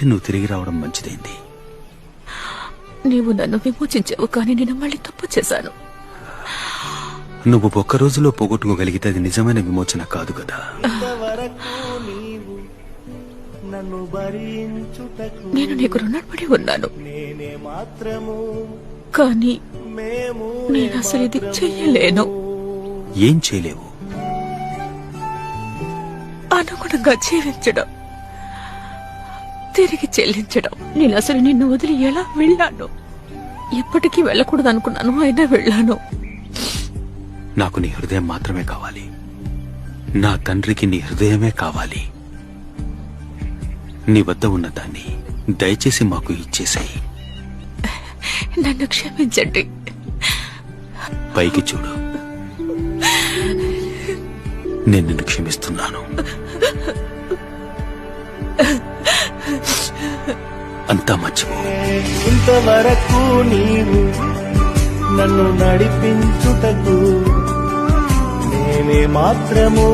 కాబట్టి నువ్వు తిరిగి రావడం మంచిదైంది. నీవు నన్ను విమోచించావు, కానీ నేను మళ్ళీ తప్పు చేశాను. నువ్వు ఒక్క రోజులో పోగొట్టుకోగలిగితే అది నిజమైన విమోచన కాదు కదా. నేను నీకు రుణపడి ఉన్నాను, కానీ నేను అసలు ఇది చెయ్యలేను. ఏం చేయలేవు? అనుగుణంగా జీవించడం, తిరిగి చెల్లించడం. నేను అసలు నిన్ను వదిలి ఎలా వెళ్ళాను? ఎప్పటికీ వెళ్ళకూడదు అనుకున్నాను, అయినా వెళ్ళాను. నాకు నీ హృదయం మాత్రమే కావాలి. నా తండ్రికి నీ హృదయమే కావాలి. నీ వద్ద ఉన్న దాన్ని దయచేసి మాకు ఇచ్చేసాయి. నన్ను క్షమించండి. పైకి చూడు, నేను నిన్ను క్షమిస్తున్నాను. అంతా మర్చిపో. ఇంతవరకు నీవు నన్ను నడిపించుటకు నేనే మాత్రము